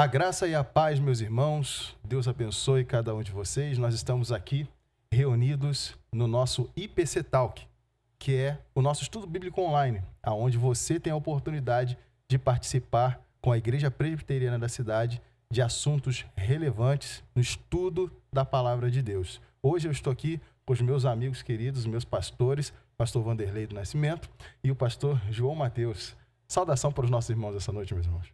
A graça e a paz, meus irmãos, Deus abençoe cada um de vocês. Nós estamos aqui reunidos no nosso IPC Talk, que é o nosso estudo bíblico online, onde você tem a oportunidade de participar com a Igreja Presbiteriana da cidade de assuntos relevantes no estudo da Palavra de Deus. Hoje eu estou aqui com os meus amigos queridos, meus pastores, pastor Vanderlei do Nascimento e o pastor João Mateus. Saudação para os nossos irmãos essa noite, meus irmãos.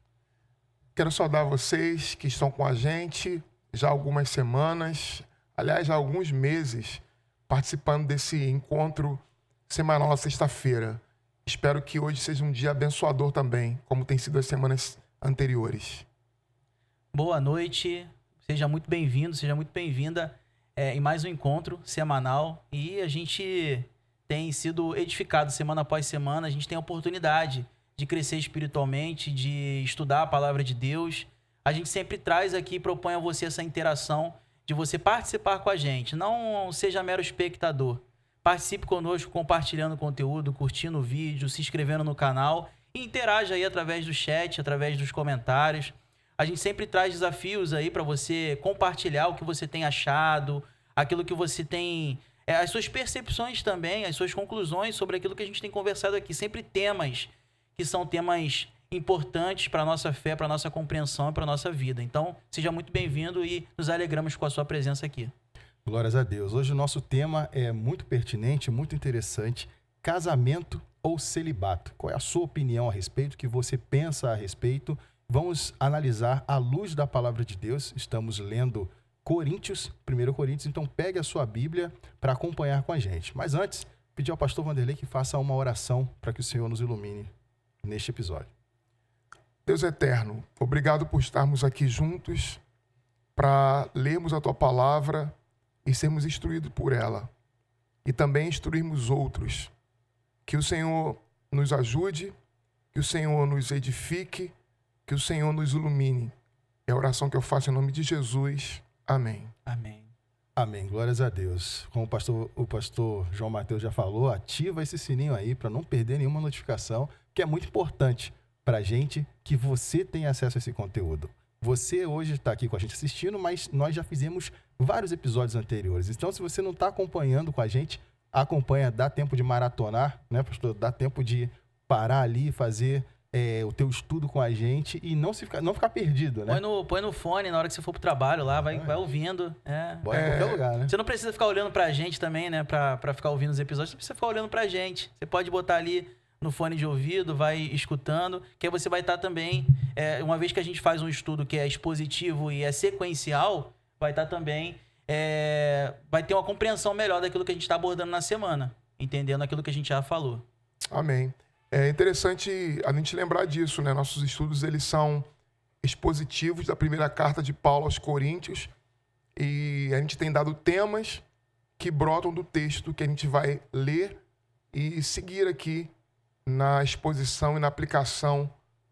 Quero saudar vocês que estão com a gente já há algumas semanas, aliás, já há alguns meses, participando desse encontro semanal na sexta-feira. Espero que hoje seja um dia abençoador também, como tem sido as semanas anteriores. Boa noite, seja muito bem-vindo, seja muito bem-vinda em mais um encontro semanal. E a gente tem sido edificado semana após semana, a gente tem a oportunidade de crescer espiritualmente, de estudar a palavra de Deus. A gente sempre traz aqui, propõe a você essa interação de você participar com a gente. Não seja mero espectador. Participe conosco compartilhando o conteúdo, curtindo o vídeo, se inscrevendo no canal e interaja aí através do chat, através dos comentários. A gente sempre traz desafios aí para você compartilhar o que você tem achado, aquilo que você tem, as suas percepções também, as suas conclusões sobre aquilo que a gente tem conversado aqui. Sempre temas que são temas importantes para a nossa fé, para a nossa compreensão e para a nossa vida. Então, seja muito bem-vindo e nos alegramos com a sua presença aqui. Glórias a Deus. Hoje o nosso tema é muito pertinente, muito interessante. Casamento ou celibato? Qual é a sua opinião a respeito? O que você pensa a respeito? Vamos analisar à luz da palavra de Deus. Estamos lendo Coríntios, 1 Coríntios. Então, pegue a sua Bíblia para acompanhar com a gente. Mas antes, pedir ao pastor Vanderlei que faça uma oração para que o Senhor nos ilumine neste episódio. Deus eterno, obrigado por estarmos aqui juntos para lermos a Tua palavra e sermos instruídos por ela. E também instruirmos outros. Que o Senhor nos ajude, que o Senhor nos edifique, que o Senhor nos ilumine. É a oração que eu faço em nome de Jesus. Amém. Amém. Amém. Glórias a Deus. Como o pastor João Mateus já falou, ativa esse sininho aí para não perder nenhuma notificação, que é muito importante para a gente que você tenha acesso a esse conteúdo. Você hoje está aqui com a gente assistindo, mas nós já fizemos vários episódios anteriores. Então, se você não está acompanhando com a gente, acompanha, dá tempo de maratonar, né, pastor? Dá tempo de parar ali e fazer o teu estudo com a gente e não ficar perdido, né? Põe no fone na hora que você for pro trabalho lá, vai ouvindo. Bora em qualquer lugar, né? Você não precisa ficar olhando pra gente também, né? Pra ficar ouvindo os episódios, você precisa ficar olhando pra gente. Você pode botar ali no fone de ouvido, vai escutando, que aí você vai estar também, uma vez que a gente faz um estudo que é expositivo e é sequencial, vai estar também, vai ter uma compreensão melhor daquilo que a gente está abordando na semana, entendendo aquilo que a gente já falou. Amém. É interessante a gente lembrar disso, né? Nossos estudos, eles são expositivos da primeira carta de Paulo aos Coríntios e a gente tem dado temas que brotam do texto que a gente vai ler e seguir aqui na exposição e na aplicação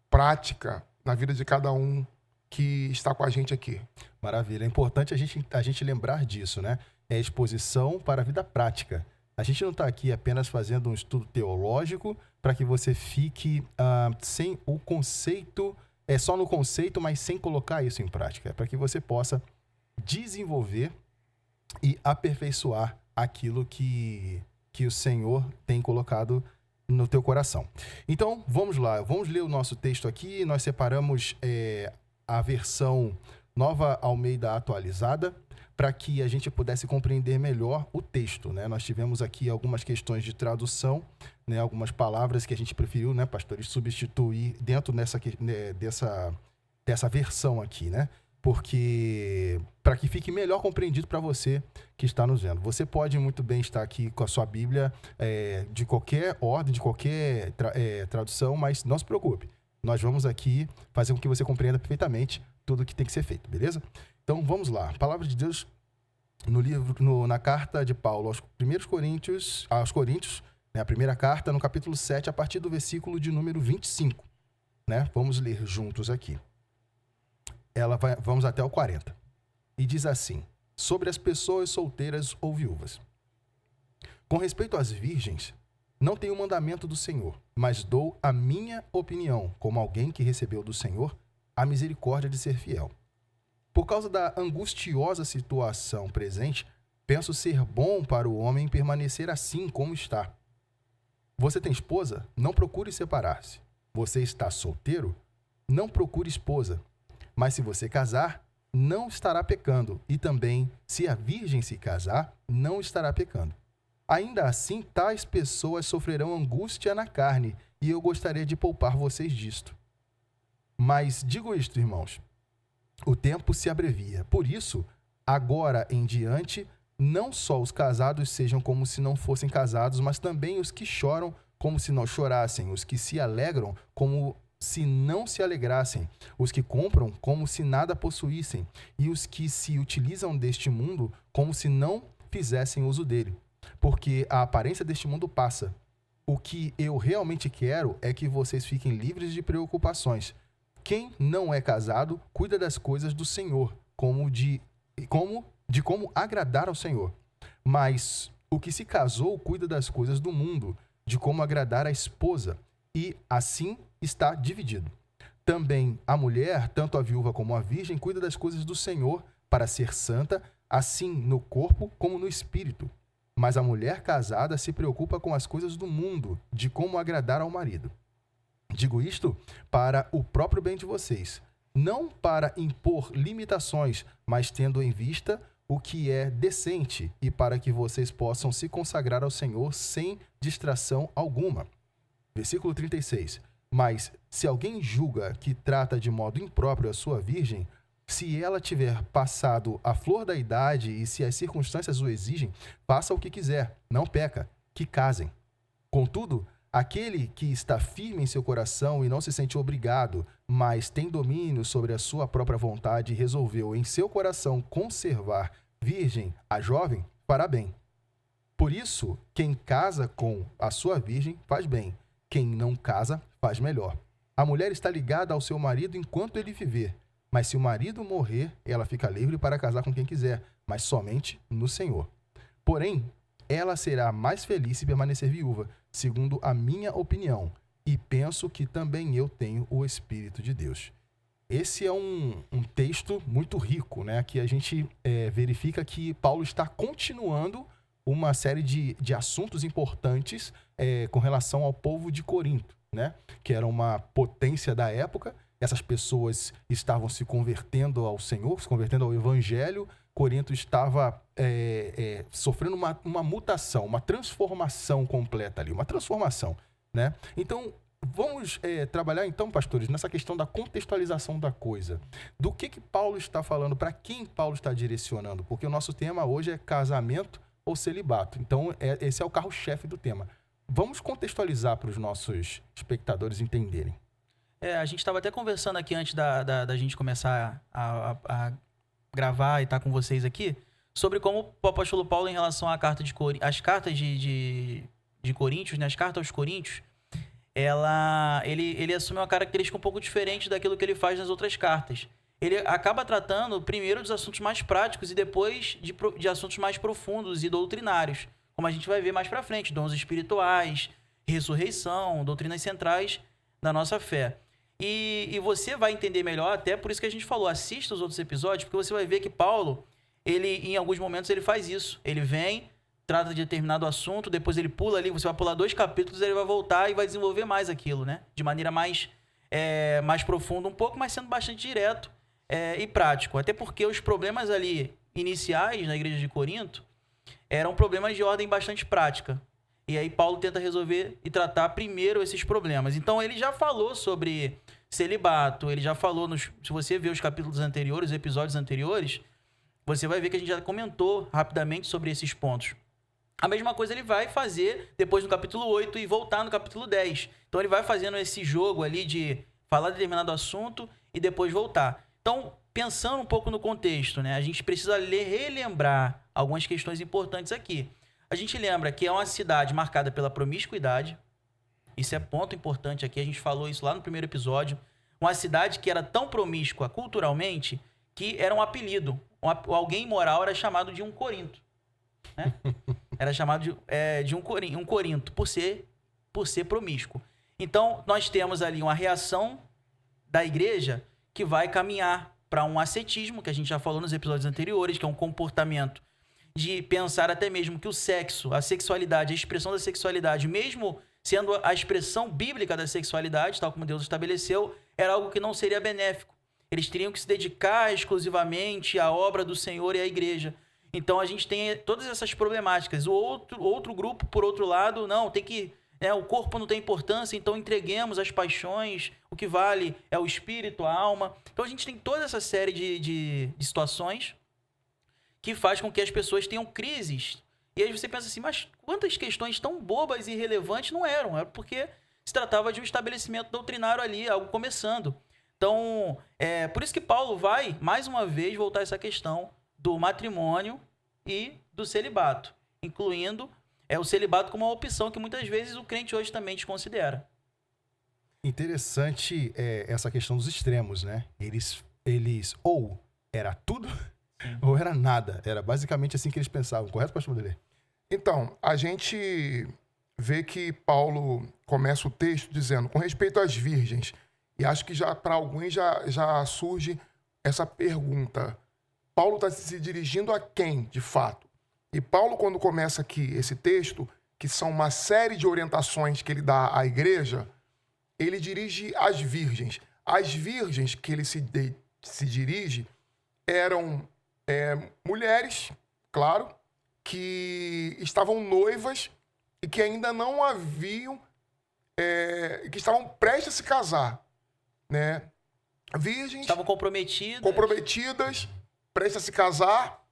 prática na vida de cada um que está com a gente aqui. Maravilha. É importante a gente lembrar disso, né? É exposição para a vida prática. A gente não está aqui apenas fazendo um estudo teológico para que você fique sem o conceito, só no conceito, mas sem colocar isso em prática. É para que você possa desenvolver e aperfeiçoar aquilo que o Senhor tem colocado no teu coração. Então, vamos lá. Vamos ler o nosso texto aqui. Nós separamos a versão Nova Almeida atualizada para que a gente pudesse compreender melhor o texto, né? Nós tivemos aqui algumas questões de tradução, né? Algumas palavras que a gente preferiu, né, pastores, substituir dentro dessa versão aqui, né? Porque para que fique melhor compreendido para você que está nos vendo. Você pode muito bem estar aqui com a sua Bíblia de qualquer ordem, de qualquer tradução, mas não se preocupe. Nós vamos aqui fazer com que você compreenda perfeitamente tudo o que tem que ser feito, beleza? Então vamos lá. A palavra de Deus na carta de Paulo aos Coríntios, né, a primeira carta, no capítulo 7, a partir do versículo de número 25. Né? Vamos ler juntos aqui. Vamos até o 40. E diz assim: sobre as pessoas solteiras ou viúvas. Com respeito às virgens, não tenho mandamento do Senhor, mas dou a minha opinião, como alguém que recebeu do Senhor a misericórdia de ser fiel. Por causa da angustiosa situação presente, penso ser bom para o homem permanecer assim como está. Você tem esposa? Não procure separar-se. Você está solteiro? Não procure esposa. Mas se você casar, não estará pecando. E também, se a virgem se casar, não estará pecando. Ainda assim, tais pessoas sofrerão angústia na carne, e eu gostaria de poupar vocês disto. Mas digo isto, irmãos, o tempo se abrevia. Por isso, agora em diante, não só os casados sejam como se não fossem casados, mas também os que choram como se não chorassem, os que se alegram como se não se alegrassem, os que compram como se nada possuíssem, e os que se utilizam deste mundo como se não fizessem uso dele. Porque a aparência deste mundo passa. O que eu realmente quero é que vocês fiquem livres de preocupações. Quem não é casado cuida das coisas do Senhor, de como agradar ao Senhor. Mas o que se casou cuida das coisas do mundo, de como agradar a esposa, e assim está dividido. Também a mulher, tanto a viúva como a virgem, cuida das coisas do Senhor para ser santa, assim no corpo como no espírito. Mas a mulher casada se preocupa com as coisas do mundo, de como agradar ao marido. Digo isto para o próprio bem de vocês, não para impor limitações, mas tendo em vista o que é decente e para que vocês possam se consagrar ao Senhor sem distração alguma. Versículo 36. Mas se alguém julga que trata de modo impróprio a sua virgem, se ela tiver passado a flor da idade e se as circunstâncias o exigem, faça o que quiser, não peca, que casem. Contudo, aquele que está firme em seu coração e não se sente obrigado, mas tem domínio sobre a sua própria vontade e resolveu em seu coração conservar virgem a jovem, fará bem. Por isso, quem casa com a sua virgem faz bem, quem não casa faz melhor. A mulher está ligada ao seu marido enquanto ele viver, mas se o marido morrer, ela fica livre para casar com quem quiser, mas somente no Senhor. Porém, ela será mais feliz se permanecer viúva, segundo a minha opinião, e penso que também eu tenho o Espírito de Deus. Esse é um texto muito rico, né? Que a gente verifica que Paulo está continuando uma série de assuntos importantes com relação ao povo de Corinto, né? Que era uma potência da época. Essas pessoas estavam se convertendo ao Senhor, se convertendo ao Evangelho. Corinto estava sofrendo uma mutação, uma transformação completa ali, uma transformação, né? Então, vamos trabalhar então, pastores, nessa questão da contextualização da coisa. Do que Paulo está falando, para quem Paulo está direcionando? Porque o nosso tema hoje é casamento ou celibato. Então, esse é o carro-chefe do tema. Vamos contextualizar para os nossos espectadores entenderem. A gente estava até conversando aqui antes da gente começar a gravar e estar com vocês aqui, sobre como o apóstolo Paulo, em relação à carta as cartas de Coríntios, né, as cartas aos Coríntios, ele assume uma característica um pouco diferente daquilo que ele faz nas outras cartas. Ele acaba tratando primeiro dos assuntos mais práticos e depois de assuntos mais profundos e doutrinários, como a gente vai ver mais para frente, dons espirituais, ressurreição, doutrinas centrais da nossa fé. E você vai entender melhor, até por isso que a gente falou, assista os outros episódios, porque você vai ver que Paulo, em alguns momentos, ele faz isso. Ele vem, trata de determinado assunto, depois ele pula ali, você vai pular 2 capítulos, ele vai voltar e vai desenvolver mais aquilo, né? De maneira mais profunda um pouco, mas sendo bastante direto e prático. Até porque os problemas ali iniciais na igreja de Corinto eram problemas de ordem bastante prática. E aí Paulo tenta resolver e tratar primeiro esses problemas. Então ele já falou sobre celibato, ele já falou, se você ver os capítulos anteriores, os episódios anteriores, você vai ver que a gente já comentou rapidamente sobre esses pontos. A mesma coisa ele vai fazer depois no capítulo 8 e voltar no capítulo 10. Então ele vai fazendo esse jogo ali de falar de determinado assunto e depois voltar. Então, pensando um pouco no contexto, né, a gente precisa relembrar algumas questões importantes aqui. A gente lembra que é uma cidade marcada pela promiscuidade. Isso é ponto importante aqui. A gente falou isso lá no primeiro episódio. Uma cidade que era tão promíscua culturalmente que era um apelido. Alguém imoral era chamado de um Corinto. Né? Era chamado de um Corinto por ser promíscuo. Então, nós temos ali uma reação da igreja que vai caminhar para um ascetismo, que a gente já falou nos episódios anteriores, que é um comportamento de pensar até mesmo que o sexo, a sexualidade, a expressão da sexualidade, mesmo sendo a expressão bíblica da sexualidade, tal como Deus estabeleceu, era algo que não seria benéfico. Eles teriam que se dedicar exclusivamente à obra do Senhor e à igreja. Então a gente tem todas essas problemáticas. O outro grupo, por outro lado, não, tem que... o corpo não tem importância, então entreguemos as paixões, o que vale é o espírito, a alma. Então a gente tem toda essa série de situações que faz com que as pessoas tenham crises. E aí você pensa assim, mas quantas questões tão bobas e irrelevantes não eram? Era porque se tratava de um estabelecimento doutrinário ali, algo começando. Então, por isso que Paulo vai, mais uma vez, voltar a essa questão do matrimônio e do celibato, incluindo o celibato como uma opção que muitas vezes o crente hoje também desconsidera. Interessante essa questão dos extremos, né? Eles ou era tudo ou era nada. Era basicamente assim que eles pensavam. Correto, pastor Vanderlei? Então, a gente vê que Paulo começa o texto dizendo, com respeito às virgens, e acho que já para alguns já surge essa pergunta. Paulo está se dirigindo a quem, de fato? E Paulo, quando começa aqui esse texto, que são uma série de orientações que ele dá à igreja, ele dirige às virgens. As virgens que ele se dirige eram mulheres, claro, que estavam noivas e que ainda não haviam, que estavam prestes a se casar, né? Virgens... Estavam comprometidas, prestes a se casar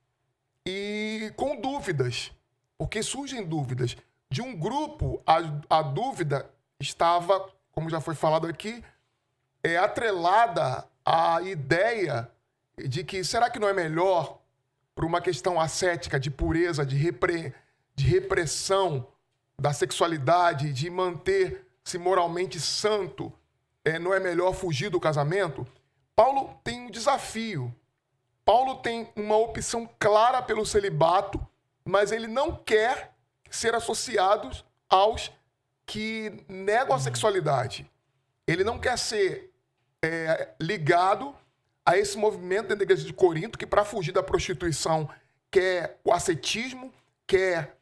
e com dúvidas, porque surgem dúvidas. De um grupo, a dúvida estava, como já foi falado aqui, atrelada à ideia de que será que não é melhor, por uma questão ascética, de pureza, de repressão da sexualidade, de manter-se moralmente santo, não é melhor fugir do casamento? Paulo tem um desafio. Paulo tem uma opção clara pelo celibato, mas ele não quer ser associado aos que negam a sexualidade. Ele não quer ser ligado a esse movimento dentro da igreja de Corinto, que para fugir da prostituição quer o ascetismo, quer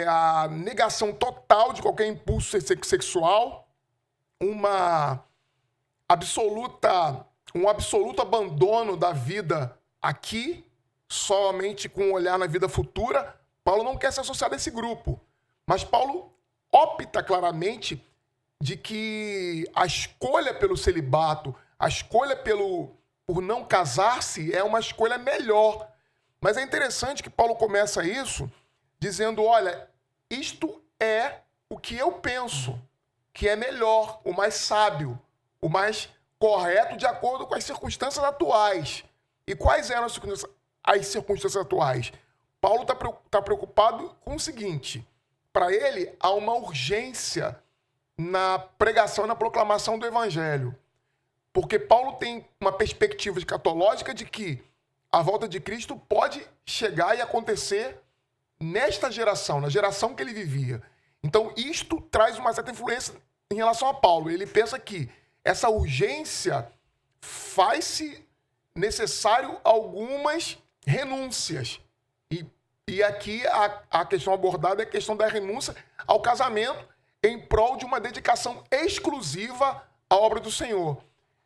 a negação total de qualquer impulso sexual, um absoluto abandono da vida aqui, somente com um olhar na vida futura. Paulo não quer se associar a esse grupo, mas Paulo opta claramente de que a escolha pelo celibato, a escolha por não casar-se é uma escolha melhor. Mas é interessante que Paulo começa isso dizendo, olha, isto é o que eu penso que é melhor, o mais sábio, o mais correto de acordo com as circunstâncias atuais. E quais eram as circunstâncias atuais? Paulo está preocupado com o seguinte, para ele há uma urgência na pregação e na proclamação do evangelho. Porque Paulo tem uma perspectiva escatológica de que a volta de Cristo pode chegar e acontecer nesta geração, na geração que ele vivia. Então, isto traz uma certa influência em relação a Paulo. Ele pensa que essa urgência faz-se necessário algumas renúncias. E aqui a questão abordada é a questão da renúncia ao casamento em prol de uma dedicação exclusiva à obra do Senhor.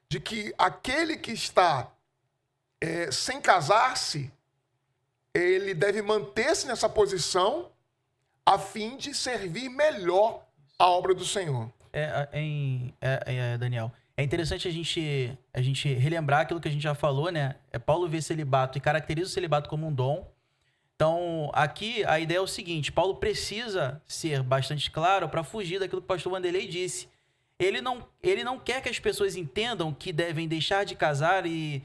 De que aquele que está sem casar-se, ele deve manter-se nessa posição a fim de servir melhor a obra do Senhor. Daniel, é interessante a gente relembrar aquilo que a gente já falou, né? Paulo vê celibato e caracteriza o celibato como um dom. Então, aqui a ideia é o seguinte, Paulo precisa ser bastante claro para fugir daquilo que o pastor Vanderlei disse. Ele não quer que as pessoas entendam que devem deixar de casar e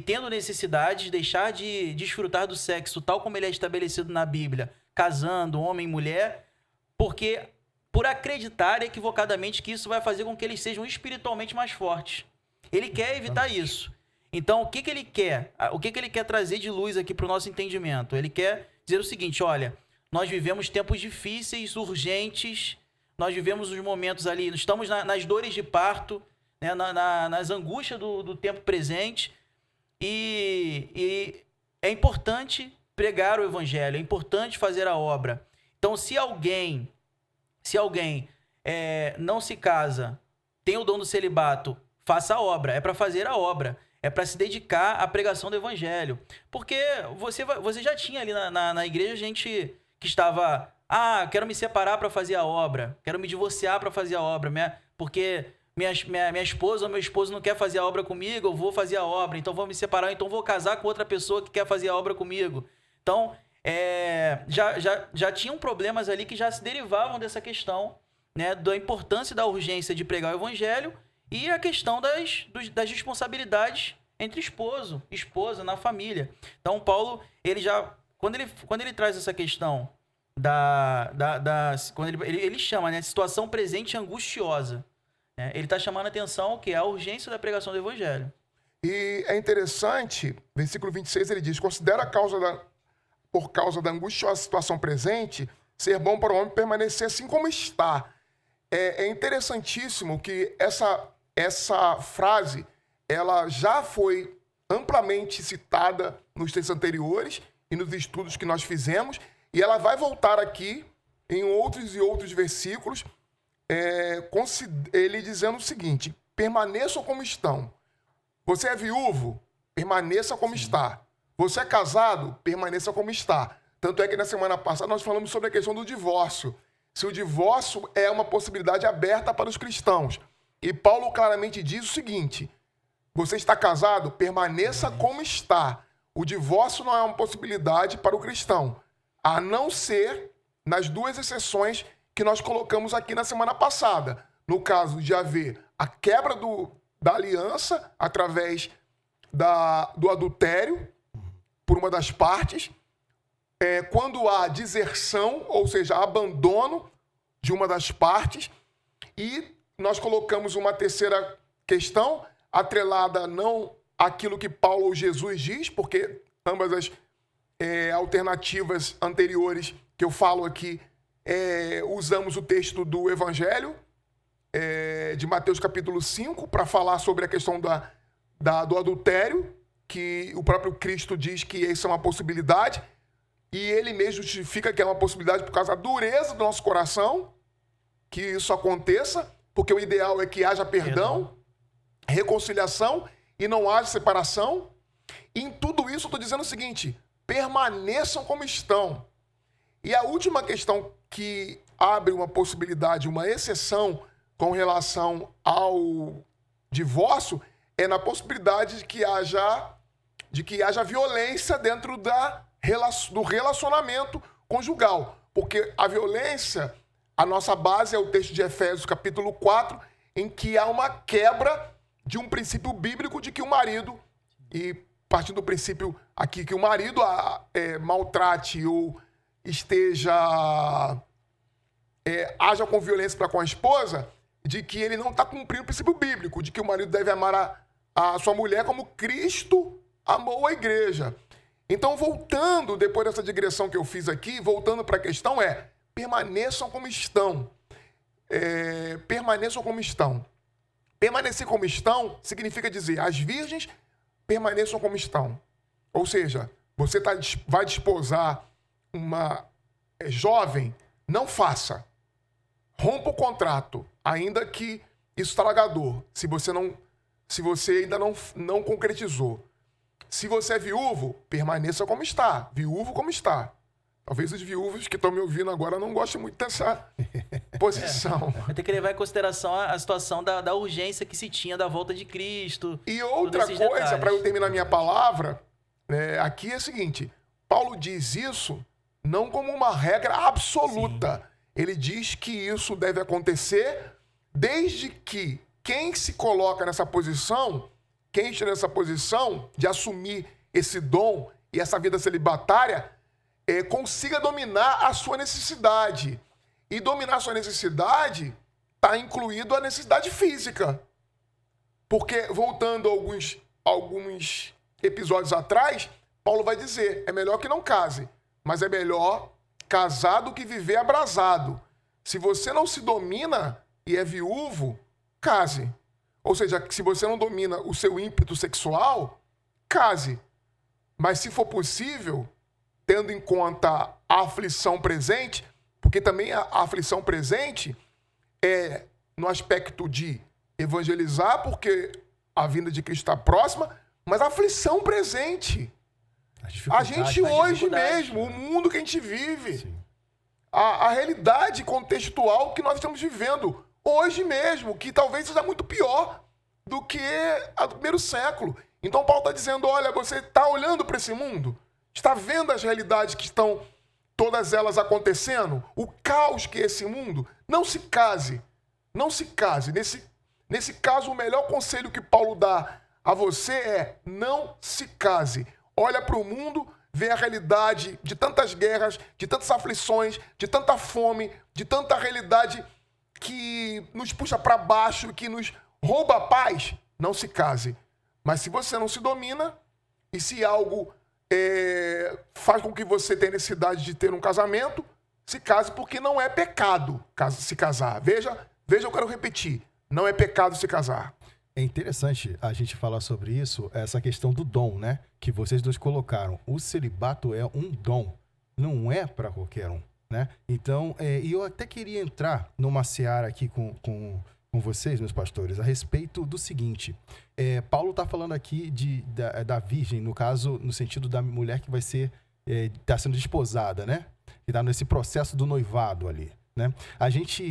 tendo necessidade, deixar de desfrutar do sexo, tal como ele é estabelecido na Bíblia, casando, homem e mulher, porque por acreditar equivocadamente que isso vai fazer com que eles sejam espiritualmente mais fortes. Ele quer evitar isso. Então, o que ele quer? O que ele quer trazer de luz aqui para o nosso entendimento? Ele quer dizer o seguinte, olha, nós vivemos tempos difíceis, urgentes, nós vivemos os momentos ali, estamos nas dores de parto, né, nas angústias do tempo presente. E é importante pregar o evangelho, é importante fazer a obra. Então, se alguém não se casa, tem o dom do celibato, faça a obra. É para fazer a obra. É para se dedicar à pregação do evangelho. Porque você já tinha ali na igreja gente que estava... quero me separar para fazer a obra. Quero me divorciar para fazer a obra. Porque minha esposa ou meu esposo não quer fazer a obra comigo, eu vou fazer a obra. Então vou me separar, então vou casar com outra pessoa que quer fazer a obra comigo. Então, já tinham problemas ali que já se derivavam dessa questão, né, da importância e da urgência de pregar o evangelho e a questão das responsabilidades entre esposo, esposa, na família. Então, Paulo, ele já, quando ele traz essa questão quando ele chama, né, situação presente angustiosa, né, ele está chamando a atenção que é a urgência da pregação do evangelho. E é interessante, versículo 26, ele diz: considera por causa da angustiosa situação presente, ser bom para o homem permanecer assim como está. É interessantíssimo que essa frase, ela já foi amplamente citada nos textos anteriores e nos estudos que nós fizemos, e ela vai voltar aqui em outros e outros versículos, ele dizendo o seguinte: permaneçam como estão. Você é viúvo? Permaneça como está. Você é casado? Permaneça como está. Tanto é que na semana passada nós falamos sobre a questão do divórcio. Se o divórcio é uma possibilidade aberta para os cristãos. E Paulo claramente diz o seguinte: você está casado? Permaneça como está. O divórcio não é uma possibilidade para o cristão, a não ser nas duas exceções que nós colocamos aqui na semana passada. No caso de haver a quebra da aliança através do adultério por uma das partes, quando há deserção, ou seja, abandono de uma das partes, e nós colocamos uma terceira questão atrelada não àquilo que Paulo ou Jesus diz, porque ambas as alternativas anteriores que eu falo aqui, usamos o texto do Evangelho de Mateus capítulo 5 para falar sobre a questão do adultério, que o próprio Cristo diz que isso é uma possibilidade, e ele mesmo justifica que é uma possibilidade por causa da dureza do nosso coração, que isso aconteça, porque o ideal é que haja perdão, reconciliação e não haja separação. E em tudo isso eu estou dizendo o seguinte: permaneçam como estão. E a última questão que abre uma possibilidade, uma exceção com relação ao divórcio, é na possibilidade de que haja violência dentro do relacionamento conjugal. Porque a violência, a nossa base é o texto de Efésios capítulo 4, em que há uma quebra de um princípio bíblico de que o marido, e partindo do princípio aqui que o marido maltrate ou haja com violência para com a esposa, de que ele não está cumprindo o princípio bíblico, de que o marido deve amar a sua mulher como Cristo amou a igreja. Então, voltando, depois dessa digressão que eu fiz aqui, voltando para a questão permaneçam como estão. Permaneçam como estão. Permanecer como estão significa dizer: as virgens permaneçam como estão. Ou seja, você vai desposar uma jovem, não faça. Rompa o contrato, ainda que isso estragador, se você ainda não concretizou. Se você é viúvo, permaneça como está. Viúvo como está. Talvez os viúvos que estão me ouvindo agora não gostem muito dessa posição. Vai ter que levar em consideração a situação da urgência que se tinha da volta de Cristo. E outra coisa, para eu terminar minha palavra, aqui é o seguinte: Paulo diz isso não como uma regra absoluta. Sim. Ele diz que isso deve acontecer desde que quem se coloca nessa posição, quem está nessa posição de assumir esse dom e essa vida celibatária, consiga dominar a sua necessidade. E dominar a sua necessidade está incluído a necessidade física. Porque, voltando alguns episódios atrás, Paulo vai dizer: é melhor que não case, mas é melhor casar do que viver abrasado. Se você não se domina e é viúvo, case. Ou seja, se você não domina o seu ímpeto sexual, case. Mas se for possível, tendo em conta a aflição presente, porque também a aflição presente é no aspecto de evangelizar, porque a vinda de Cristo está próxima, mas a aflição presente. A gente hoje mesmo, o mundo que a gente vive, a realidade contextual que nós estamos vivendo hoje mesmo, que talvez seja muito pior do que a do primeiro século. Então Paulo está dizendo, olha, você está olhando para esse mundo? Está vendo as realidades que estão todas elas acontecendo? O caos que é esse mundo? Não se case. Não se case. Nesse caso, o melhor conselho que Paulo dá a você é não se case. Olha para o mundo, vê a realidade de tantas guerras, de tantas aflições, de tanta fome, de tanta realidade que nos puxa para baixo, que nos rouba a paz. Não se case. Mas se você não se domina e se algo faz com que você tenha necessidade de ter um casamento, se case, porque não é pecado se casar. Veja, eu quero repetir. Não é pecado se casar. É interessante a gente falar sobre isso, essa questão do dom, né? Que vocês dois colocaram. O celibato é um dom, não é para qualquer um, né? Então, e eu até queria entrar numa seara aqui com vocês, meus pastores, a respeito do seguinte. Paulo está falando aqui da virgem, no caso, no sentido da mulher que vai ser, está sendo desposada, né? Que está nesse processo do noivado ali, né?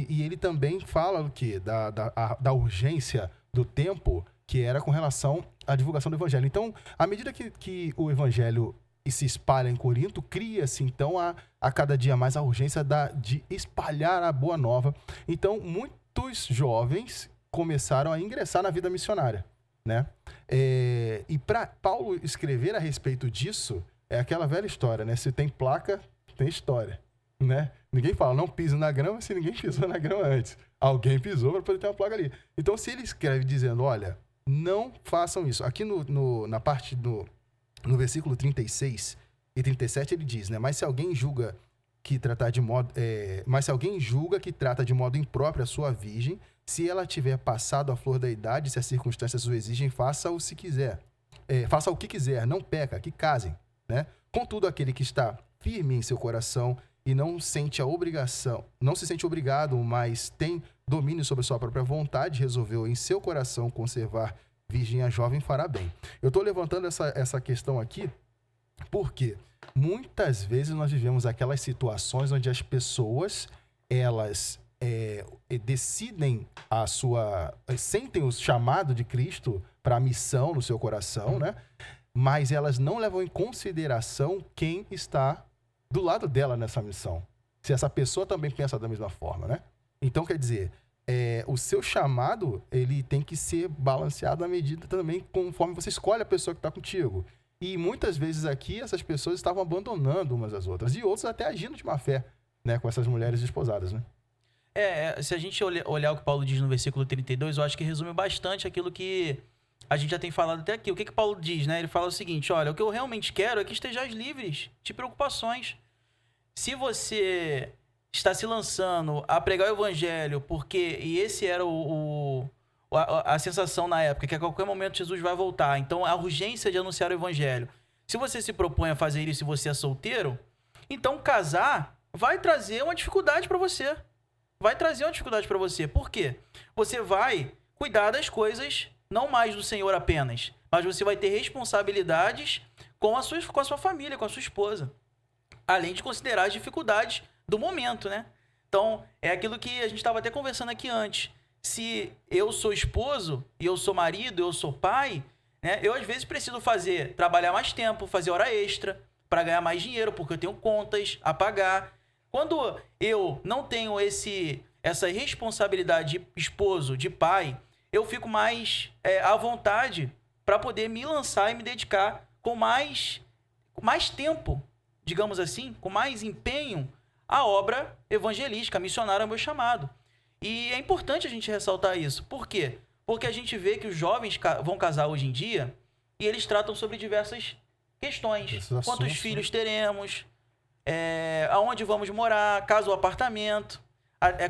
E ele também fala o quê? Da urgência do tempo, que era com relação à divulgação do evangelho. Então, à medida que o evangelho se espalha em Corinto, cria-se, então, a cada dia mais a urgência de espalhar a boa nova. Então, muitos jovens começaram a ingressar na vida missionária, né? E para Paulo escrever a respeito disso, é aquela velha história, né? Se tem placa, tem história, né? Ninguém fala, não pise na grama se ninguém pisou na grama antes. Alguém pisou para poder ter uma placa ali. Então, se ele escreve dizendo, olha, não façam isso. Aqui na parte no versículo 36 e 37 ele diz, né? Mas se alguém julga que trata de modo impróprio a sua virgem, se ela tiver passado a flor da idade, se as circunstâncias o exigem, faça o que quiser, não peca, que casem, né? Contudo, aquele que está firme em seu coração e não se sente obrigado, mas tem domínio sobre sua própria vontade, resolveu em seu coração conservar virgem a jovem, fará bem. Eu estou levantando essa questão aqui porque muitas vezes nós vivemos aquelas situações onde as pessoas, elas decidem sentem o chamado de Cristo para a missão no seu coração, né? Mas elas não levam em consideração quem está do lado dela nessa missão. Se essa pessoa também pensa da mesma forma, né? Então, quer dizer, o seu chamado, ele tem que ser balanceado à medida também conforme você escolhe a pessoa que está contigo. E muitas vezes aqui, essas pessoas estavam abandonando umas às outras. E outros até agindo de má fé, né? Com essas mulheres desposadas, né? Se a gente olhar o que Paulo diz no versículo 32, eu acho que resume bastante aquilo que a gente já tem falado até aqui. O que Paulo diz, né? Ele fala o seguinte, olha, o que eu realmente quero é que estejais livres de preocupações. Se você está se lançando a pregar o evangelho, e esse era a sensação na época, que a qualquer momento Jesus vai voltar, então a urgência de anunciar o evangelho. Se você se propõe a fazer isso e você é solteiro, então casar vai trazer uma dificuldade para você. Por quê? Você vai cuidar das coisas, não mais do Senhor apenas, mas você vai ter responsabilidades com a sua família, com a sua esposa. Além de considerar as dificuldades do momento, né? Então, é aquilo que a gente estava até conversando aqui antes. Se eu sou esposo, e eu sou marido, eu sou pai, né? Eu às vezes preciso trabalhar mais tempo, fazer hora extra, para ganhar mais dinheiro, porque eu tenho contas a pagar. Quando eu não tenho essa responsabilidade de esposo, de pai, eu fico mais à vontade para poder me lançar e me dedicar com mais tempo, digamos assim, com mais empenho à obra evangelística, missionária, é o meu chamado. E é importante a gente ressaltar isso. Por quê? Porque a gente vê que os jovens vão casar hoje em dia e eles tratam sobre diversas questões. Quantos filhos teremos? Aonde vamos morar? Casa ou apartamento?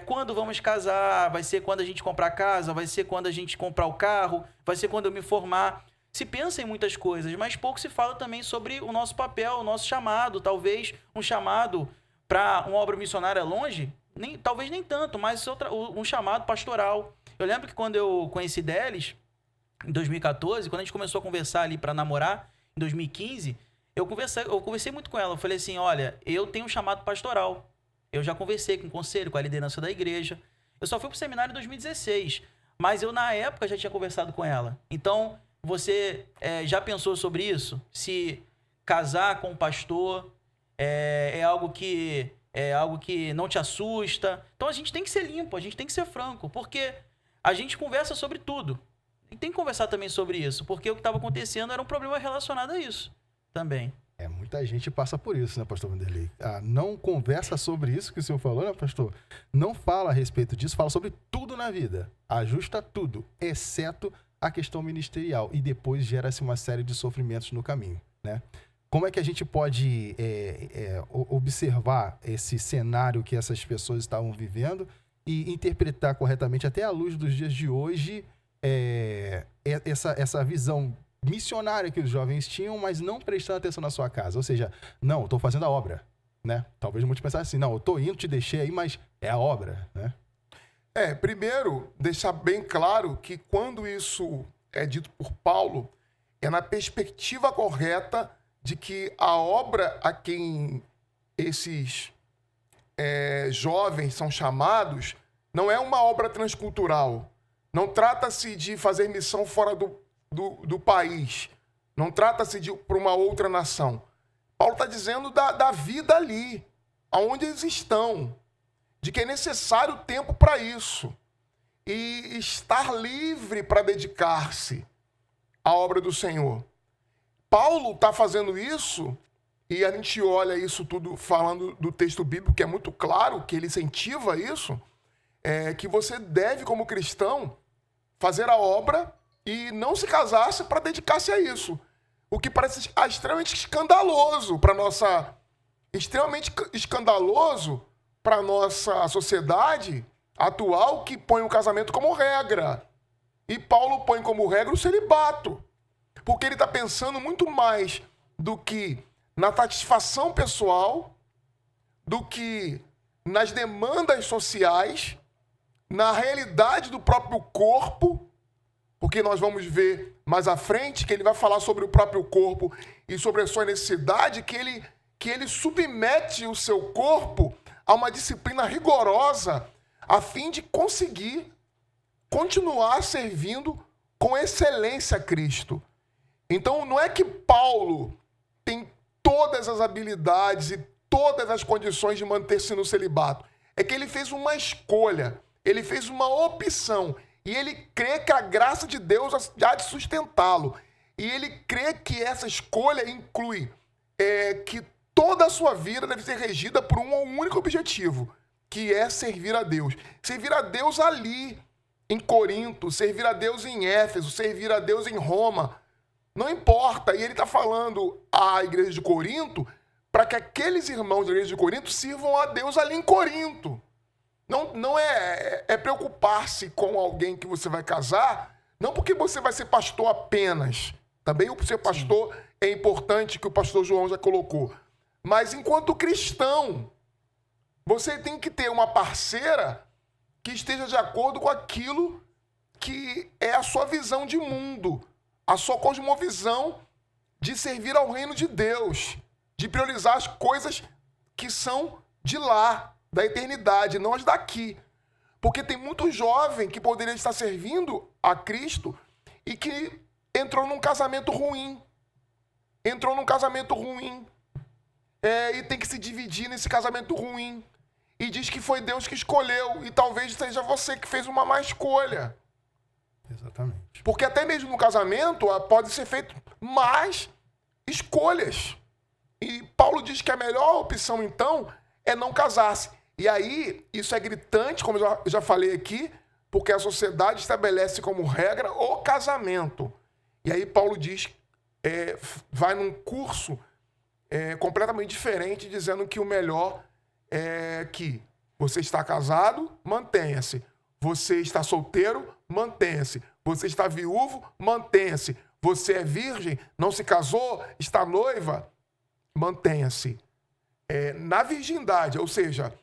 quando vamos casar, vai ser quando a gente comprar a casa, vai ser quando a gente comprar o carro, vai ser quando eu me formar. Se pensa em muitas coisas, mas pouco se fala também sobre o nosso papel, o nosso chamado. Talvez um chamado para uma obra missionária longe, talvez nem tanto, mas um chamado pastoral. Eu lembro que quando eu conheci Delis, em 2014, quando a gente começou a conversar ali para namorar, em 2015, eu conversei muito com ela. Eu falei assim, olha, eu tenho um chamado pastoral. Eu já conversei com o conselho, com a liderança da igreja. Eu só fui pro seminário em 2016, mas eu, na época, já tinha conversado com ela. Então, você já pensou sobre isso? Se casar com um pastor é algo que não te assusta? Então, a gente tem que ser limpo, a gente tem que ser franco, porque a gente conversa sobre tudo. E tem que conversar também sobre isso, porque o que estava acontecendo era um problema relacionado a isso também. Muita gente passa por isso, né, pastor Vanderlei? Não conversa sobre isso que o senhor falou, né, pastor? Não fala a respeito disso, fala sobre tudo na vida. Ajusta tudo, exceto a questão ministerial. E depois gera-se uma série de sofrimentos no caminho, né? Como é que a gente pode observar esse cenário que essas pessoas estavam vivendo e interpretar corretamente, até à luz dos dias de hoje, essa visão missionária que os jovens tinham, mas não prestando atenção na sua casa? Ou seja, não, eu estou fazendo a obra, né? Talvez muitos pensassem assim, não, eu estou indo, te deixei aí, mas é a obra, né? Primeiro, deixar bem claro que quando isso é dito por Paulo, é na perspectiva correta de que a obra a quem esses jovens são chamados não é uma obra transcultural. Não trata-se de fazer missão fora do país. Não trata-se de para uma outra nação. Paulo está dizendo da vida ali, aonde eles estão, de que é necessário tempo para isso e estar livre para dedicar-se à obra do Senhor. Paulo está fazendo isso, e a gente olha isso tudo falando do texto bíblico, que é muito claro, que ele incentiva isso, que você deve, como cristão, fazer a obra e não se casasse para dedicar-se a isso. O que parece extremamente escandaloso para nossa... Extremamente escandaloso para a nossa sociedade atual, que põe o casamento como regra. E Paulo põe como regra o celibato. Porque ele está pensando muito mais do que na satisfação pessoal, do que nas demandas sociais, na realidade do próprio corpo, porque nós vamos ver mais à frente que ele vai falar sobre o próprio corpo e sobre a sua necessidade, que ele submete o seu corpo a uma disciplina rigorosa a fim de conseguir continuar servindo com excelência a Cristo. Então, não é que Paulo tem todas as habilidades e todas as condições de manter-se no celibato. É que ele fez uma escolha, ele fez uma opção, e ele crê que a graça de Deus há de sustentá-lo. E ele crê que essa escolha inclui que toda a sua vida deve ser regida por um único objetivo, que é servir a Deus. Servir a Deus ali, em Corinto, servir a Deus em Éfeso, servir a Deus em Roma. Não importa. E ele está falando à igreja de Corinto para que aqueles irmãos da igreja de Corinto sirvam a Deus ali em Corinto. Não é preocupar-se com alguém que você vai casar, não porque você vai ser pastor apenas. Também o ser pastor é importante, que o pastor João já colocou. Mas enquanto cristão, você tem que ter uma parceira que esteja de acordo com aquilo que é a sua visão de mundo, a sua cosmovisão de servir ao reino de Deus, de priorizar as coisas que são de lá, da eternidade, não as daqui. Porque tem muito jovem que poderia estar servindo a Cristo e que entrou num casamento ruim. E tem que se dividir nesse casamento ruim. E diz que foi Deus que escolheu. E talvez seja você que fez uma má escolha. Exatamente. Porque até mesmo no casamento pode ser feito más escolhas. E Paulo diz que a melhor opção, então, é não casar-se. E aí, isso é gritante, como eu já falei aqui, porque a sociedade estabelece como regra o casamento. E aí Paulo diz, vai num curso completamente diferente, dizendo que o melhor é que Você está casado? Mantenha-se. Você está solteiro? Mantenha-se. Você está viúvo? Mantenha-se. Você é virgem? Não se casou? Está noiva? Mantenha-se. Na virgindade, ou seja,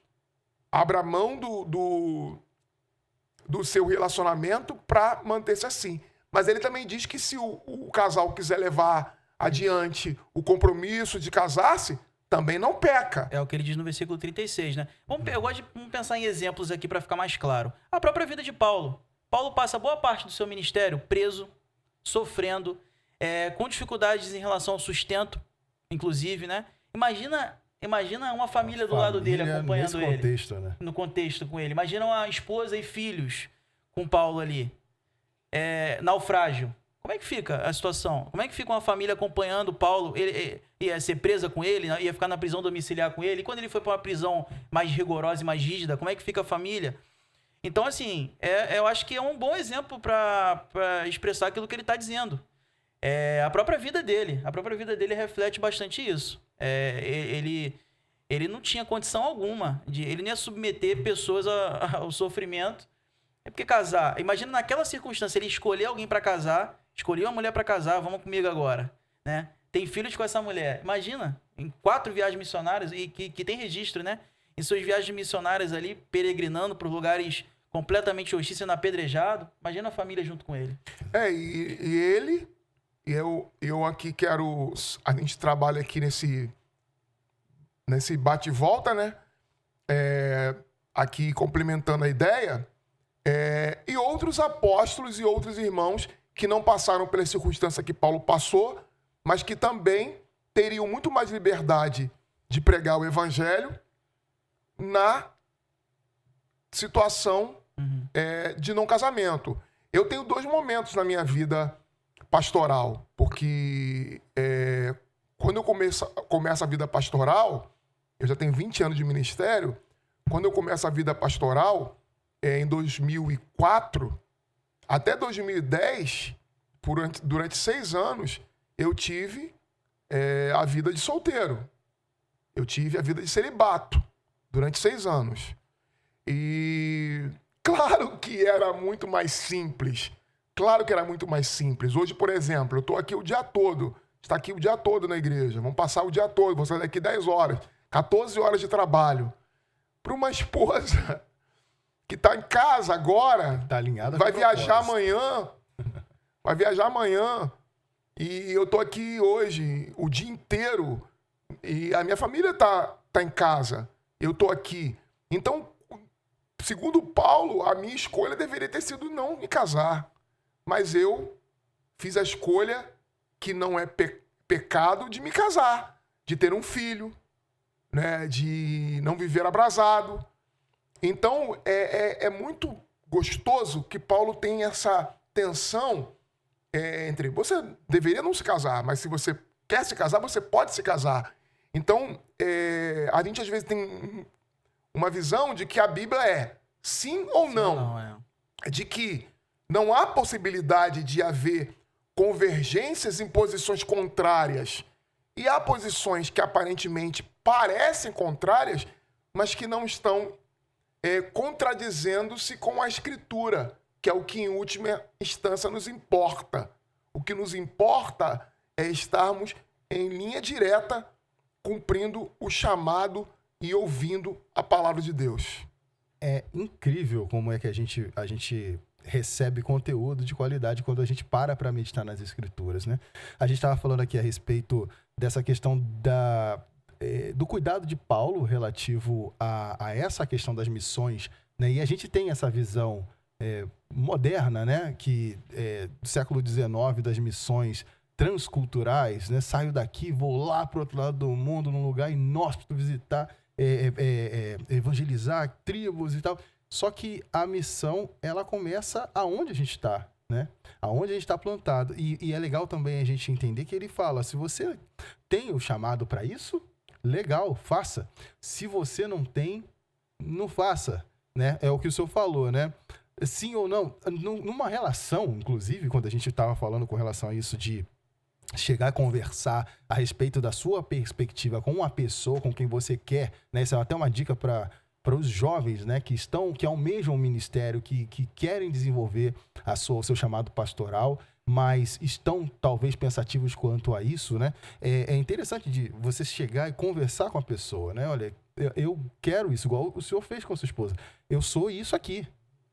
abra mão do seu relacionamento para manter-se assim. Mas ele também diz que se o casal quiser levar adiante o compromisso de casar-se, também não peca. É o que ele diz no versículo 36, né? Vamos pensar em exemplos aqui para ficar mais claro. A própria vida de Paulo. Paulo passa boa parte do seu ministério preso, sofrendo, com dificuldades em relação ao sustento, inclusive, né? Imagina uma família do lado dele acompanhando ele. Contexto, né? No contexto com ele. Imagina uma esposa e filhos com Paulo ali. Naufrágio. Como é que fica a situação? Como é que fica uma família acompanhando Paulo? Ele ia ser presa com ele, ia ficar na prisão domiciliar com ele. E quando ele foi para uma prisão mais rigorosa e mais rígida, como é que fica a família? Então, assim, eu acho que é um bom exemplo para expressar aquilo que ele está dizendo. A própria vida dele reflete bastante isso. Ele não tinha condição alguma, ele nem ia submeter pessoas ao sofrimento. É porque casar, imagina naquela circunstância, ele escolher alguém para casar, escolher uma mulher para casar, vamos comigo agora, né? Tem filhos com essa mulher. Imagina, em 4 viagens missionárias, e que tem registro, né? Em suas viagens missionárias ali, peregrinando por lugares completamente hostis, sendo apedrejado. Imagina a família junto com ele. E ele, e eu aqui quero, a gente trabalha aqui nesse bate e volta, né? Aqui complementando a ideia, e outros apóstolos e outros irmãos que não passaram pela circunstância que Paulo passou, mas que também teriam muito mais liberdade de pregar o evangelho na situação de não casamento. Eu tenho 2 momentos na minha vida pastoral, porque quando eu começo a vida pastoral, eu já tenho 20 anos de ministério, quando eu começo a vida pastoral, em 2004, até 2010, durante 6 anos, eu tive a vida de solteiro. Eu tive a vida de celibato durante 6 anos. E claro que era muito mais simples. Hoje, por exemplo, eu estou aqui o dia todo. Está aqui o dia todo na igreja. Vamos passar o dia todo. Vou sair daqui 10 horas. 14 horas de trabalho. Para uma esposa que está em casa agora, tá alinhada, vai viajar amanhã. E eu estou aqui hoje o dia inteiro. E a minha família tá em casa. Eu estou aqui. Então, segundo Paulo, a minha escolha deveria ter sido não me casar. Mas eu fiz a escolha, que não é pecado, de me casar, de ter um filho, né, de não viver abrasado. Então, é muito gostoso que Paulo tem essa tensão entre você deveria não se casar, mas se você quer se casar, você pode se casar. Então, a gente às vezes tem uma visão de que a Bíblia é sim ou não. De que não há possibilidade de haver convergências em posições contrárias. E há posições que aparentemente parecem contrárias, mas que não estão contradizendo-se com a Escritura, que é o que em última instância nos importa. O que nos importa é estarmos em linha direta, cumprindo o chamado e ouvindo a palavra de Deus. É incrível como é que a gente recebe conteúdo de qualidade quando a gente para meditar nas Escrituras, né? A gente estava falando aqui a respeito dessa questão do cuidado de Paulo relativo a essa questão das missões, né? E a gente tem essa visão moderna, né? Que do século XIX, das missões transculturais, né? Saio daqui, vou lá para o outro lado do mundo, num lugar inóspito, visitar, evangelizar tribos e tal. Só que a missão, ela começa aonde a gente está, né? Aonde a gente está plantado. E é legal também a gente entender que ele fala, se você tem o chamado para isso, legal, faça. Se você não tem, não faça, né? É o que o senhor falou, né? Sim ou não? Numa relação, inclusive, quando a gente estava falando com relação a isso de chegar a conversar a respeito da sua perspectiva com uma pessoa com quem você quer, né? Isso é até uma dica para os jovens, né, que almejam o ministério, que querem desenvolver o seu chamado pastoral, mas estão talvez pensativos quanto a isso, né? É interessante de você chegar e conversar com a pessoa, né? Olha, eu quero isso, igual o senhor fez com a sua esposa. Eu sou isso aqui,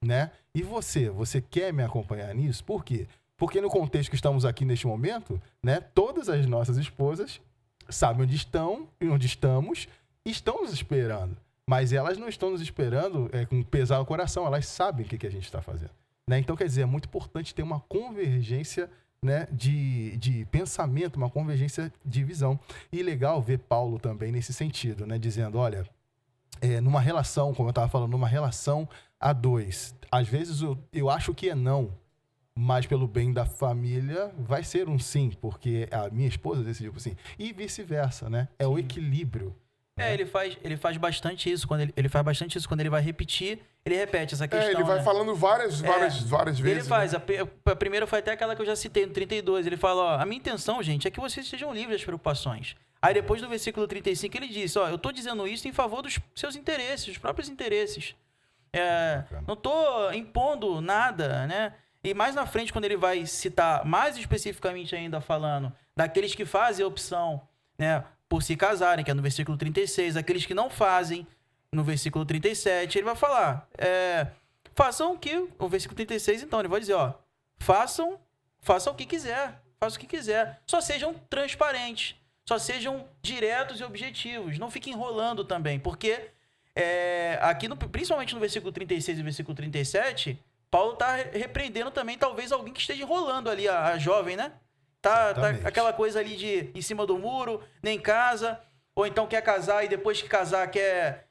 né? E você quer me acompanhar nisso? Por quê? Porque no contexto que estamos aqui neste momento, né, todas as nossas esposas sabem onde estão e onde estamos e estão nos esperando. Mas elas não estão nos esperando com pesar no coração, elas sabem o que a gente está fazendo. Né? Então, quer dizer, é muito importante ter uma convergência, né, de pensamento, uma convergência de visão. E legal ver Paulo também nesse sentido, né, dizendo, olha, numa relação, como eu estava falando, numa relação a dois, às vezes eu acho que é não, mas pelo bem da família vai ser um sim, porque a minha esposa decidiu sim. E vice-versa, né? É o equilíbrio. Ele faz bastante isso quando ele faz bastante isso quando ele vai repetir, ele repete essa questão. Ele vai né? falando várias vezes. Ele faz, a primeira foi até aquela que eu já citei no 32, ele fala, ó, a minha intenção, gente, é que vocês sejam livres das preocupações. Aí depois do versículo 35 ele diz, ó, eu tô dizendo isso em favor dos seus interesses, dos próprios interesses. Não tô impondo nada, né? E mais na frente, quando ele vai citar mais especificamente ainda falando daqueles que fazem a opção, né, por se casarem, que é no versículo 36, aqueles que não fazem, no versículo 37, ele vai falar, façam o que, o versículo 36, então, ele vai dizer, ó, façam o que quiser, façam o que quiser, só sejam transparentes, só sejam diretos e objetivos, não fiquem enrolando também, porque aqui, principalmente no versículo 36 e versículo 37, Paulo está repreendendo também, talvez, alguém que esteja enrolando ali a jovem, né? Tá aquela coisa ali de em cima do muro, nem casa, ou então quer casar e depois que casar quer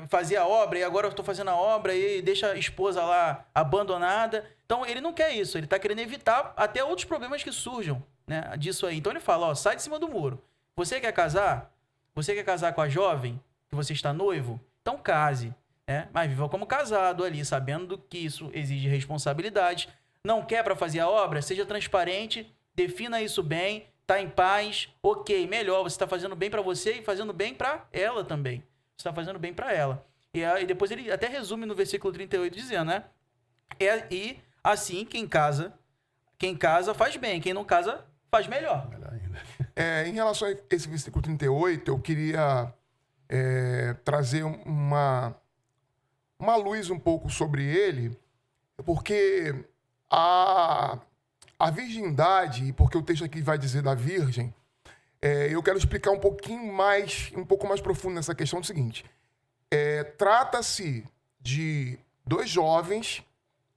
fazer a obra, e agora eu estou fazendo a obra e deixa a esposa lá abandonada. Então ele não quer isso, ele está querendo evitar até outros problemas que surjam, né, disso aí. Então ele fala, ó, sai de cima do muro. Você quer casar? Você quer casar com a jovem? Que você está noivo? Então case, né? Mas viva como casado ali, sabendo que isso exige responsabilidade. Não quer para fazer a obra? Seja transparente, defina isso bem, tá em paz, ok, melhor, você está fazendo bem para você e fazendo bem para ela também. Você está fazendo bem para ela. E depois ele até resume no versículo 38 dizendo, né? E assim, quem casa faz bem, quem não casa faz melhor. Melhor ainda. Em relação a esse versículo 38, eu queria trazer uma luz um pouco sobre ele, porque a virgindade, e porque o texto aqui vai dizer da virgem, eu quero explicar um pouco mais profundo nessa questão do seguinte. Trata-se de dois jovens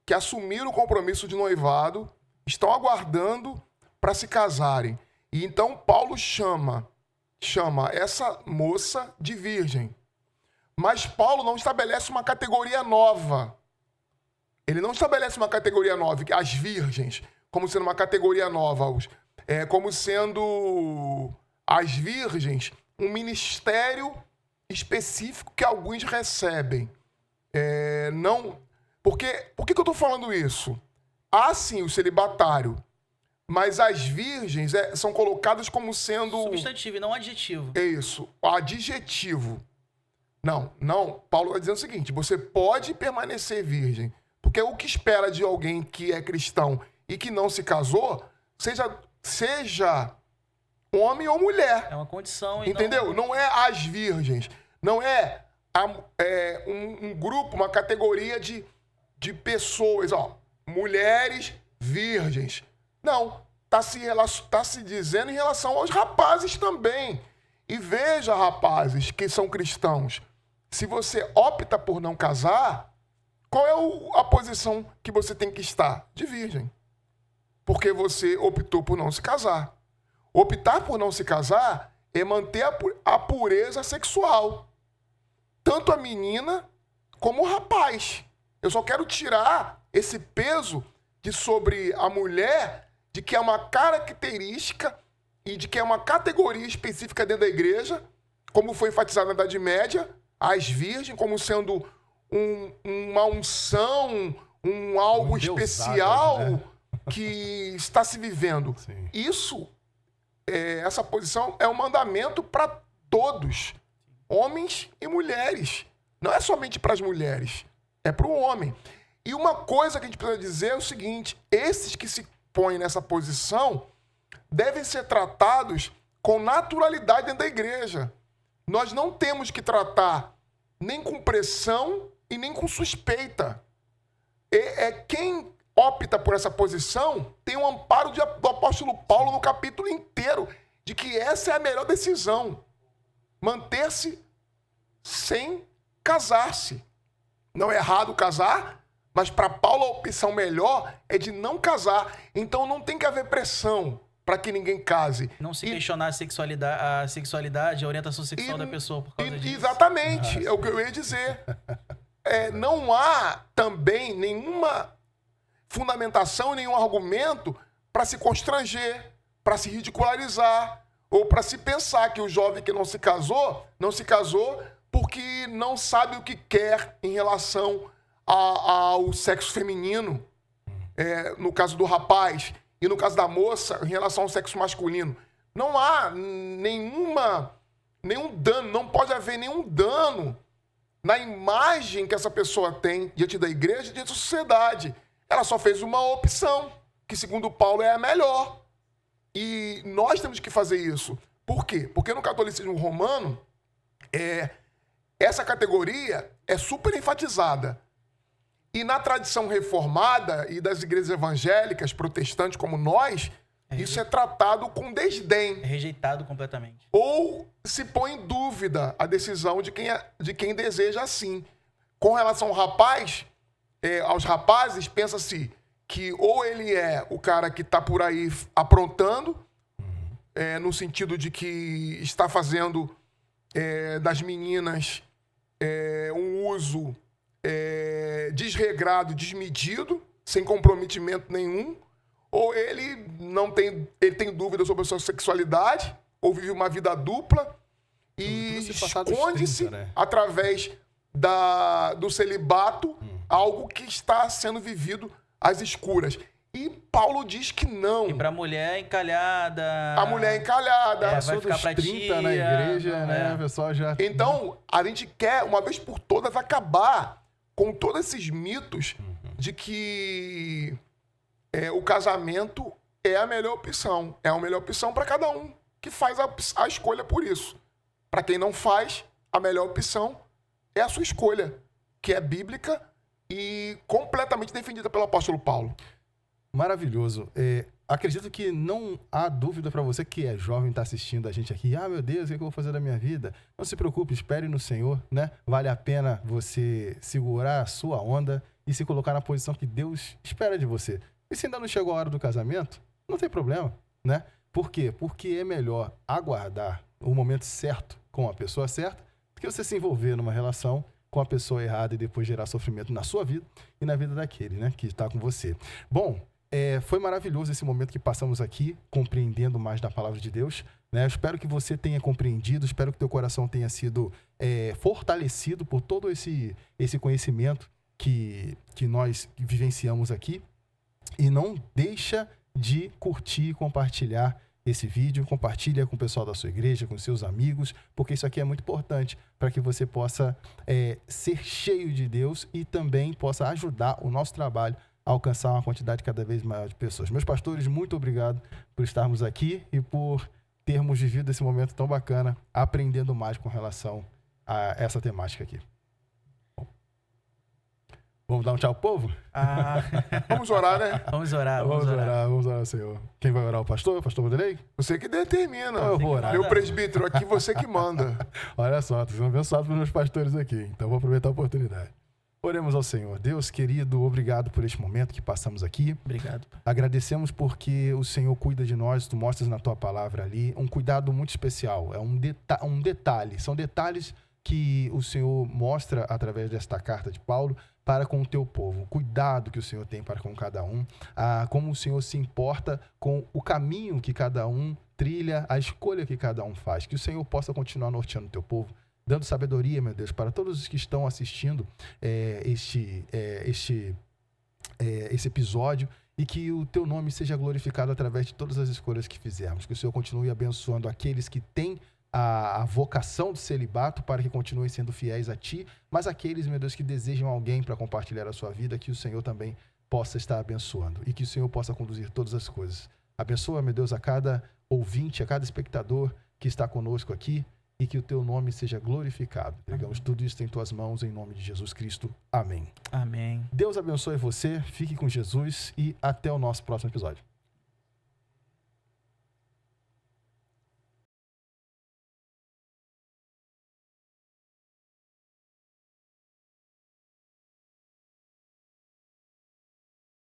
que assumiram o compromisso de noivado, estão aguardando para se casarem. E então Paulo chama essa moça de virgem. Mas Paulo não estabelece uma categoria nova. Ele não estabelece uma categoria nova, as virgens, como sendo uma categoria nova, como sendo as virgens um ministério específico que alguns recebem. Por que eu estou falando isso? Há sim o celibatário, mas as virgens são colocadas como sendo... Substantivo e não adjetivo. É isso, adjetivo. Não, Paulo está dizendo o seguinte, você pode permanecer virgem, porque o que espera de alguém que é cristão e que não se casou, seja homem ou mulher. É uma condição. Entendeu? Não é as virgens. Não é um grupo, uma categoria de pessoas, mulheres virgens. Não. Está se dizendo em relação aos rapazes também. E veja, rapazes que são cristãos, se você opta por não casar, qual é a posição que você tem que estar? De virgem. Porque você optou por não se casar. Optar por não se casar é manter a pureza sexual. Tanto a menina como o rapaz. Eu só quero tirar esse peso de sobre a mulher, de que é uma característica e de que é uma categoria específica dentro da igreja, como foi enfatizado na Idade Média, as virgens como sendo uma unção, algo especial, né, que está se vivendo. Sim. Isso, essa posição é um mandamento para todos, homens e mulheres. não é somente para as mulheres, é para o homem. E uma coisa que a gente precisa dizer é o seguinte: esses que se põem nessa posição devem ser tratados com naturalidade dentro da igreja. Nós não temos que tratar nem com pressão e nem com suspeita. Quem opta por essa posição tem um amparo do apóstolo Paulo no capítulo inteiro, de que essa é a melhor decisão. Manter-se sem casar-se. Não é errado casar, mas para Paulo a opção melhor é de não casar. Então não tem que haver pressão para que ninguém case. Não se questionar a sexualidade, a orientação sexual da pessoa por causa disso. Exatamente, é o que eu ia dizer. Não há também nenhuma fundamentação, nenhum argumento para se constranger, para se ridicularizar, ou para se pensar que o jovem que não se casou porque não sabe o que quer em relação ao sexo feminino, no caso do rapaz, e no caso da moça, em relação ao sexo masculino. Não há nenhum dano, não pode haver nenhum dano na imagem que essa pessoa tem diante da igreja, diante da sociedade. Ela só fez uma opção, que segundo Paulo é a melhor. E nós temos que fazer isso. Por quê? Porque no catolicismo romano, essa categoria é super enfatizada. E na tradição reformada e das igrejas evangélicas, protestantes como nós, isso é tratado com desdém. É rejeitado completamente. Ou se põe em dúvida a decisão de quem deseja assim. Com relação ao rapaz, aos rapazes, pensa-se que ou ele é o cara que está por aí aprontando, no sentido de que está fazendo das meninas um uso desregrado, desmedido, sem comprometimento nenhum, ou ele tem dúvida sobre a sua sexualidade, ou vive uma vida dupla e esconde-se através do celibato, algo que está sendo vivido às escuras. E Paulo diz que não. E pra mulher encalhada. A mulher encalhada. Vai ficar pra 30 tia, na igreja, né? O pessoal já... Então, a gente quer, uma vez por todas, acabar com todos esses mitos de que o casamento é a melhor opção. É a melhor opção para cada um que faz a escolha por isso. Para quem não faz, a melhor opção é a sua escolha, que é bíblica e completamente defendida pelo apóstolo Paulo. Maravilhoso. Acredito que não há dúvida para você que é jovem, está assistindo a gente aqui. Meu Deus, o que eu vou fazer da minha vida? Não se preocupe, espere no Senhor, né? Vale a pena você segurar a sua onda e se colocar na posição que Deus espera de você. E se ainda não chegou a hora do casamento, não tem problema, né? Por quê? Porque é melhor aguardar o momento certo com a pessoa certa do que você se envolver numa relação com a pessoa errada e depois gerar sofrimento na sua vida e na vida daquele, né, que está com você. Bom, foi maravilhoso esse momento que passamos aqui, compreendendo mais da palavra de Deus, né? Eu espero que você tenha compreendido, espero que teu coração tenha sido fortalecido por todo esse conhecimento que nós vivenciamos aqui. E não deixa de curtir e compartilhar esse vídeo, compartilha com o pessoal da sua igreja, com seus amigos, porque isso aqui é muito importante para que você possa ser cheio de Deus e também possa ajudar o nosso trabalho a alcançar uma quantidade cada vez maior de pessoas. Meus pastores, muito obrigado por estarmos aqui e por termos vivido esse momento tão bacana, aprendendo mais com relação a essa temática aqui. Vamos dar um tchau pro povo? Vamos orar, né? Vamos orar, Senhor. Quem vai orar? O pastor? O pastor Vanderlei? Você que determina. Então eu vou orar. Meu presbítero aqui, você que manda. Olha só, vocês são abençoados pelos meus pastores aqui. Então vou aproveitar a oportunidade. Oremos ao Senhor. Deus querido, obrigado por este momento que passamos aqui. Obrigado. Agradecemos porque o Senhor cuida de nós, tu mostras na tua palavra ali um cuidado muito especial. É um detalhe. São detalhes que o Senhor mostra através desta carta de Paulo para com o teu povo. O cuidado que o Senhor tem para com cada um. Como o Senhor se importa com o caminho que cada um trilha, a escolha que cada um faz. Que o Senhor possa continuar norteando o teu povo, dando sabedoria, meu Deus, para todos os que estão assistindo esse episódio e que o teu nome seja glorificado através de todas as escolhas que fizermos. Que o Senhor continue abençoando aqueles que têm a vocação do celibato para que continuem sendo fiéis a ti, mas aqueles, meu Deus, que desejam alguém para compartilhar a sua vida, que o Senhor também possa estar abençoando e que o Senhor possa conduzir todas as coisas. Abençoa, meu Deus, a cada ouvinte, a cada espectador que está conosco aqui e que o teu nome seja glorificado. Entregamos tudo isso em tuas mãos, em nome de Jesus Cristo. Amém. Amém. Deus abençoe você, fique com Jesus e até o nosso próximo episódio.